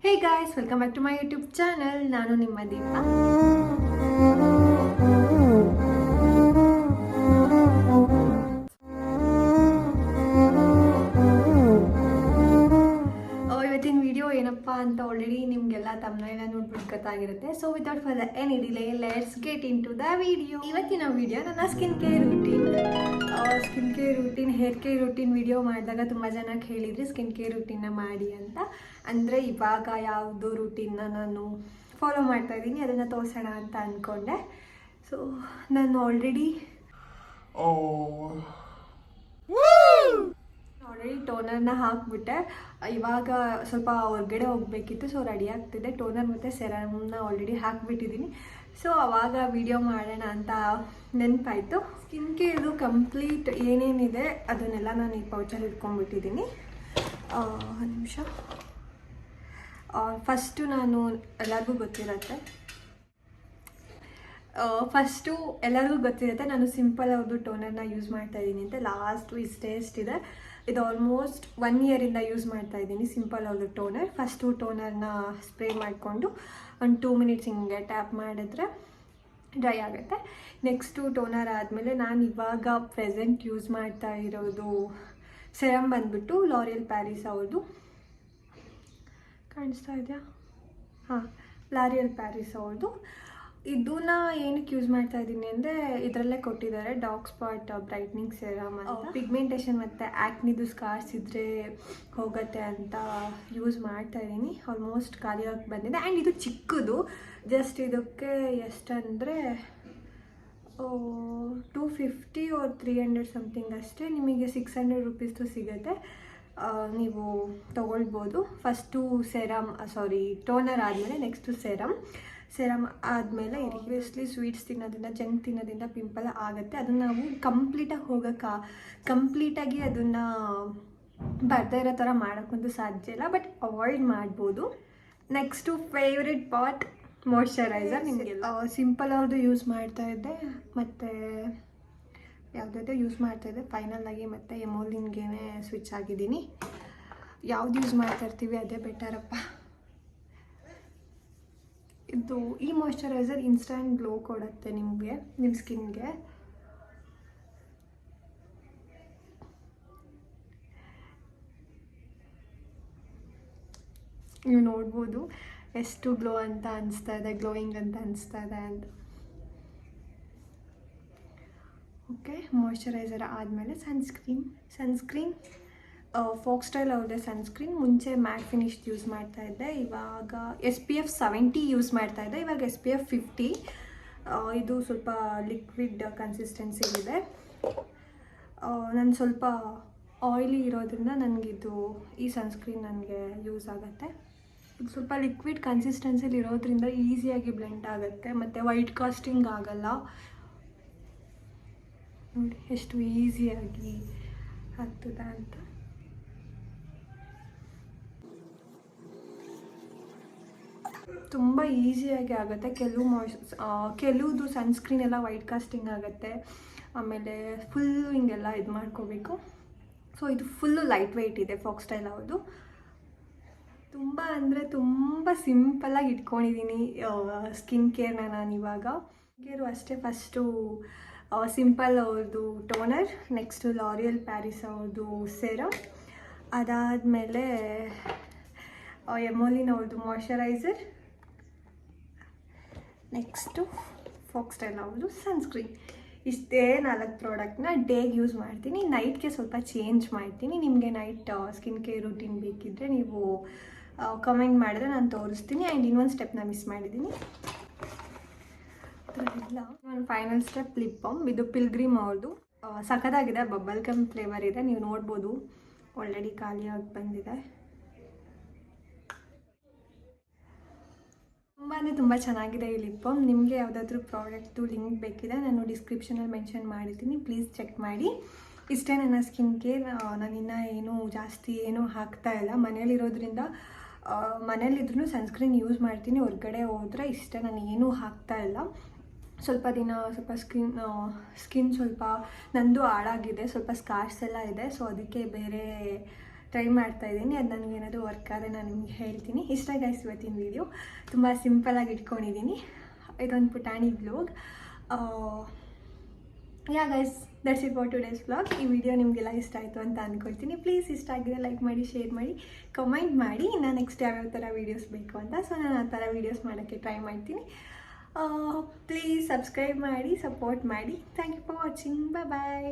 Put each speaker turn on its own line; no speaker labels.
Hey guys, welcome back to my YouTube channel. ನಾನು ನಿಮ್ಮ ದೀಪ. ಇವತ್ತಿನ ವಿಡಿಯೋ ಏನಪ್ಪ ಅಂತ ಆಲ್ರೆಡಿ ನಿಮಗೆಲ್ಲ ತಮ್ಮನೆಲ್ಲ ನೋಡ್ಬಿಟ್ಟು ಗೊತ್ತಾಗಿರುತ್ತೆ. So without further any delay let's get into the video. ಇವತ್ತಿನ ವಿಡಿಯೋ ನನ್ನ skin care routine hair care routine video ಮಾಡಿದಾಗ ತುಂಬ ಜನ ಹೇಳಿದ್ರಿ ಸ್ಕಿನ್ ಕೇರ್ ರೂಟೀನ್ನ ಮಾಡಿ ಅಂತ. ಅಂದರೆ ಇವಾಗ ಯಾವುದು ರೂಟೀನ್ನ ನಾನು ಫಾಲೋ ಮಾಡ್ತಾಯಿದ್ದೀನಿ ಅದನ್ನು ತೋರಿಸೋಣ ಅಂತ ಅಂದ್ಕೊಂಡೆ. ಸೊ ನಾನು ಆಲ್ರೆಡಿ ಟೋನರ್ನ ಹಾಕಿಬಿಟ್ಟೆ. ಇವಾಗ ಸ್ವಲ್ಪ ಹೊರಗಡೆ ಹೋಗಬೇಕಿತ್ತು, ಸೊ ರೆಡಿ ಆಗ್ತಿದೆ. ಟೋನರ್ ಮತ್ತು ಸೆರಮ್ನ ಆಲ್ರೆಡಿ ಹಾಕಿಬಿಟ್ಟಿದ್ದೀನಿ. ಸೊ ಆವಾಗ ವಿಡಿಯೋ ಮಾಡೋಣ ಅಂತ ನೆನಪಾಯಿತು. ಸ್ಕಿನ್ ಕೇರ್ದು ಕಂಪ್ಲೀಟ್ ಏನೇನಿದೆ ಅದನ್ನೆಲ್ಲ ನಾನು ಈ ಪೌಚಲ್ಲಿ ಇಟ್ಕೊಂಡ್ಬಿಟ್ಟಿದ್ದೀನಿ. ಒಂದು ನಿಮಿಷ. ಫಸ್ಟು ನಾನು ಎಲ್ಲರಿಗೂ ಗೊತ್ತಿರುತ್ತೆ ನಾನು ಸಿಂಪಲ್ ಅವ್ರದ್ದು ಟೋನರ್ನ ಯೂಸ್ ಮಾಡ್ತಾಯಿದ್ದೀನಿ ಅಂತ. ಲಾಸ್ಟು ಇಷ್ಟೇ ಇದು ಆಲ್ಮೋಸ್ಟ್ 1 ಇಯರಿಂದ ಯೂಸ್ ಮಾಡ್ತಾಯಿದ್ದೀನಿ ಸಿಂಪಲ್ ಅವ್ರದ್ದು ಟೋನರ್. ಫಸ್ಟು ಟೋನರ್ನ ಸ್ಪ್ರೇ ಮಾಡಿಕೊಂಡು ಒಂದು 2 ಮಿನಿಟ್ಸ್ ಹಿಂಗೆ ಟ್ಯಾಪ್ ಮಾಡಿದ್ರೆ ಡ್ರೈ ಆಗುತ್ತೆ. ನೆಕ್ಸ್ಟು ಟೋನರ್ ಆದಮೇಲೆ ನಾನು ಇವಾಗ ಪ್ರೆಸೆಂಟ್ ಯೂಸ್ ಮಾಡ್ತಾ ಇರೋದು ಸೆರಮ್ ಬಂದುಬಿಟ್ಟು ಲಾರಿಯಲ್ ಪ್ಯಾರಿಸ್ ಅವ್ರದ್ದು. ಕಾಣಿಸ್ತಾ ಇದೆಯಾ? ಹಾಂ, ಲಾರಿಯಲ್ ಪ್ಯಾರಿಸ್ ಅವ್ರದ್ದು. ಇದನ್ನ ಏನಕ್ಕೆ ಯೂಸ್ ಮಾಡ್ತಾ ಇದ್ದೀನಿ ಅಂದರೆ ಇದರಲ್ಲೇ ಕೊಟ್ಟಿದ್ದಾರೆ ಡಾರ್ಕ್ ಸ್ಪಾಟ್ ಬ್ರೈಟ್ನಿಂಗ್ ಸೆರಮ್ ಅಂತ. ಪಿಗ್ಮೆಂಟೇಷನ್ ಮತ್ತು ಆ್ಯಕ್ನಿದು ಸ್ಕಾರ್ಸ್ ಇದ್ದರೆ ಹೋಗುತ್ತೆ ಅಂತ ಯೂಸ್ ಮಾಡ್ತಾ ಇದ್ದೀನಿ. ಆಲ್ಮೋಸ್ಟ್ ಖಾಲಿಯಾಗಿ ಬಂದಿದೆ. ಆ್ಯಂಡ್ ಇದು ಚಿಕ್ಕದು, ಜಸ್ಟ್ ಇದಕ್ಕೆ ಎಷ್ಟಂದರೆ 250 or 300 ಸಮಥಿಂಗ್ ಅಷ್ಟೇ. ನಿಮಗೆ 600 ರುಪೀಸ್ದು ಸಿಗುತ್ತೆ, ನೀವು ತೊಗೊಳ್ಬೋದು. ಫಸ್ಟು ಟೋನರ್ ಆದಮೇಲೆ ನೆಕ್ಸ್ಟು ಸೆರಮ್ ಆದಮೇಲೆ ಆಬ್ವಿಯಸ್ಲಿ ಸ್ವೀಟ್ಸ್ ತಿನ್ನೋದ್ರಿಂದ ಜಂಕ್ ತಿನ್ನೋದ್ರಿಂದ ಪಿಂಪಲ್ ಆಗುತ್ತೆ. ಅದನ್ನು ನಾವು ಕಂಪ್ಲೀಟಾಗಿ ಅದನ್ನು ಬರ್ತಾ ಇರೋ ಥರ ಮಾಡೋಕ್ಕಂತೂ ಸಾಧ್ಯ ಇಲ್ಲ, ಬಟ್ ಅವಾಯ್ಡ್ ಮಾಡ್ಬೋದು. Next favourite part moisturiser. ನಿಮಗೆಲ್ಲ ಸಿಂಪಲ್ ಅವ್ರದ್ದು ಯೂಸ್ ಮಾಡ್ತಾಯಿದ್ದೆ ಮತ್ತು ಯಾವುದಾದ್ರು ಯೂಸ್ ಮಾಡ್ತಾಯಿದ್ದೆ ಫೈನಲಾಗಿ ಮತ್ತು ಎಮೋಲಿನ್ಗೆ ಸ್ವಿಚ್ ಆಗಿದ್ದೀನಿ. ಯಾವ್ದು ಯೂಸ್ ಮಾಡ್ತಾಯಿರ್ತೀವಿ ಅದೇ ಬೆಟರಪ್ಪ. ಇದು ಈ ಮಾಯ್ಶ್ಚರೈಸರ್ ಇನ್ಸ್ಟಂಟ್ ಗ್ಲೋ ಕೊಡುತ್ತೆ ನಿಮಗೆ, ನಿಮ್ಮ ಸ್ಕಿನ್ಗೆ. ನೀವು ನೋಡ್ಬೋದು ಎಷ್ಟು ಗ್ಲೋ ಅಂತ ಅನಿಸ್ತಾ ಇದೆ, ಗ್ಲೋಯಿಂಗ್ ಅಂತ ಅನಿಸ್ತಾ ಇದೆ ಅಂತ. ಓಕೆ, ಮಾಯ್ಶ್ಚರೈಸರ್ ಆದಮೇಲೆ ಸನ್ಸ್ಕ್ರೀನ್ ಫೋಕ್ಸ್ಟೈಲ್ ಅವ್ರದ್ದೇ ಸನ್ಸ್ಕ್ರೀನ್. ಮುಂಚೆ ಮ್ಯಾಟ್ ಫಿನಿಶ್ ಯೂಸ್ ಮಾಡ್ತಾಯಿದ್ದೆ, ಇವಾಗ SPF 70 ಯೂಸ್ ಮಾಡ್ತಾಯಿದ್ದೆ, ಇವಾಗ SPF 50. ಇದು ಸ್ವಲ್ಪ ಲಿಕ್ವಿಡ್ ಕನ್ಸಿಸ್ಟೆನ್ಸಿಗಿದೆ. ನಾನು ಸ್ವಲ್ಪ ಆಯಿಲಿ ಇರೋದ್ರಿಂದ ನನಗಿದು ಈ ಸನ್ಸ್ಕ್ರೀನ್ ನನಗೆ ಯೂಸ್ ಆಗುತ್ತೆ. ಇದು ಸ್ವಲ್ಪ ಲಿಕ್ವಿಡ್ ಕನ್ಸಿಸ್ಟೆನ್ಸಿಲಿ ಇರೋದ್ರಿಂದ ಈಸಿಯಾಗಿ ಬ್ಲೆಂಡ್ ಆಗುತ್ತೆ ಮತ್ತು ವೈಟ್ ಕಾಸ್ಟಿಂಗ್ ಆಗಲ್ಲ. ನೋಡಿ ಎಷ್ಟು ಈಸಿಯಾಗಿ ಆಗ್ತದೆ ಅಂತ. ತುಂಬ ಈಸಿಯಾಗಿ ಆಗುತ್ತೆ. ಕೆಲವುದು ಸನ್ಸ್ಕ್ರೀನ್ ಎಲ್ಲ ವೈಟ್ ಕಾಸ್ಟಿಂಗ್ ಆಗುತ್ತೆ, ಆಮೇಲೆ ಫುಲ್ಲು ಹಿಂಗೆಲ್ಲ ಇದು ಮಾಡ್ಕೋಬೇಕು. ಸೊ ಇದು ಫುಲ್ಲು ಲೈಟ್ ವೆಯ್ಟ್ ಇದೆ ಫಾಕ್ಸ್ಟೈಲ್ ಅವ್ರದ್ದು. ತುಂಬ ಅಂದರೆ ತುಂಬ ಸಿಂಪಲ್ಲಾಗಿ ಇಟ್ಕೊಂಡಿದ್ದೀನಿ ಸ್ಕಿನ್ ಕೇರ್ನ ನಾನು ಇವಾಗ. ಕೇರು ಅಷ್ಟೇ, ಫಸ್ಟು ಸಿಂಪಲ್ ಅವ್ರದ್ದು ಟೋನರ್, ನೆಕ್ಸ್ಟು ಲಾರಿಯಲ್ ಪ್ಯಾರಿಸ್ ಅವ್ರದ್ದು ಸೆರಮ್, ಅದಾದಮೇಲೆ ಎಮೋಲಿನ್ ಅವ್ರದ್ದು ಮಾಯ್ಶ್ಚರೈಸರ್, ನೆಕ್ಸ್ಟು ಫಾಕ್ಸ್ಟೈಲ್ ಅವ್ರದ್ದು ಸನ್ಸ್ಕ್ರೀನ್. ಇಷ್ಟೇ 4 ಪ್ರಾಡಕ್ಟ್ನ ಡೇಗೆ ಯೂಸ್ ಮಾಡ್ತೀನಿ. ನೈಟ್ಗೆ ಸ್ವಲ್ಪ ಚೇಂಜ್ ಮಾಡ್ತೀನಿ. ನಿಮಗೆ ನೈಟ್ ಸ್ಕಿನ್ ಕೇರ್ ರೂಟೀನ್ ಬೇಕಿದ್ದರೆ ನೀವು ಕಮೆಂಟ್ ಮಾಡಿದ್ರೆ ನಾನು ತೋರಿಸ್ತೀನಿ. ಆ್ಯಂಡ್ ಇನ್ನೊಂದು ಸ್ಟೆಪ್ನ ಮಿಸ್ ಮಾಡಿದ್ದೀನಿ, ಇಲ್ಲ. ಒಂದು ಫೈನಲ್ ಸ್ಟೆಪ್ ಲಿಪ್ ಬಾಮ್. ಇದು ಪಿಲ್ಗ್ರಿಮ್ ಅವ್ರದ್ದು. ಸಖತ್ತಾಗಿದೆ, ಬಬಲ್ ಗಮ್ ಫ್ಲೇವರ್ ಇದೆ. ನೀವು ನೋಡ್ಬೋದು ಆಲ್ರೆಡಿ ಖಾಲಿಯಾಗಿ ಬಂದಿದೆ. ತುಂಬ ಚೆನ್ನಾಗಿದೆ ಈ ಲಿಪ್ ಬಾಮ್. ನಿಮಗೆ ಯಾವುದಾದ್ರೂ ಪ್ರಾಡಕ್ಟ್ದು ಲಿಂಕ್ ಬೇಕಿದೆ ನಾನು ಡಿಸ್ಕ್ರಿಪ್ಷನಲ್ಲಿ ಮೆನ್ಷನ್ ಮಾಡಿದ್ದೀನಿ, ಪ್ಲೀಸ್ ಚೆಕ್ ಮಾಡಿ. ಇಷ್ಟೇ ನನ್ನ ಸ್ಕಿನ್ ಕೇರ್. ನಾನಿನ್ನು ಜಾಸ್ತಿ ಹಾಕ್ತಾ ಇಲ್ಲ. ಮನೇಲಿರೋದ್ರಿಂದ ಮನೇಲಿದ್ರೂ ಸನ್ಸ್ಕ್ರೀನ್ ಯೂಸ್ ಮಾಡ್ತೀನಿ. ಹೊರಗಡೆ ಹೋದರೆ ಇಷ್ಟೇ, ನಾನು ಏನೂ ಹಾಕ್ತಾ ಇಲ್ಲ. ಸ್ವಲ್ಪ ದಿನ ಸ್ಕಿನ್ ಸ್ವಲ್ಪ ನಂದು ಹಾಳಾಗಿದೆ, ಸ್ವಲ್ಪ ಸ್ಕಾರ್ಸ್ ಎಲ್ಲ ಇದೆ. ಸೊ ಅದಕ್ಕೆ ಬೇರೆ ಟ್ರೈ ಮಾಡ್ತಾಯಿದ್ದೀನಿ. ಅದು ನನಗೇನಾದರೂ ವರ್ಕ್ ಆದರೆ ನಾನು ನಿಮಗೆ ಹೇಳ್ತೀನಿ. ಇಷ್ಟ ಗೈಸ್ ಇವತ್ತಿನ ವೀಡಿಯೋ ತುಂಬ ಸಿಂಪಲಾಗಿ ಇಟ್ಕೊಂಡಿದ್ದೀನಿ. ಇದೊಂದು ಪುಟಾಣಿ blog. Yeah guys, that's it for today's vlog. ಈ ವಿಡಿಯೋ ನಿಮಗೆಲ್ಲ ಇಷ್ಟ ಆಯಿತು ಅಂತ ಅಂದ್ಕೊಳ್ತೀನಿ. ಪ್ಲೀಸ್ ಇಷ್ಟ ಆಗಿದೆ ಲೈಕ್ ಮಾಡಿ, ಶೇರ್ ಮಾಡಿ, ಕಮೆಂಟ್ ಮಾಡಿ ನಾನು ನೆಕ್ಸ್ಟ್ ಯಾವ್ಯಾವ ಥರ ವೀಡಿಯೋಸ್ ಬೇಕು ಅಂತ. ಸೊ ನಾನು ಆ ಥರ ವೀಡಿಯೋಸ್ ಮಾಡೋಕ್ಕೆ ಟ್ರೈ ಮಾಡ್ತೀನಿ. ಪ್ಲೀಸ್ ಸಬ್ಸ್ಕ್ರೈಬ್ ಮಾಡಿ, ಸಪೋರ್ಟ್ ಮಾಡಿ. Thank you for watching. Bye bye.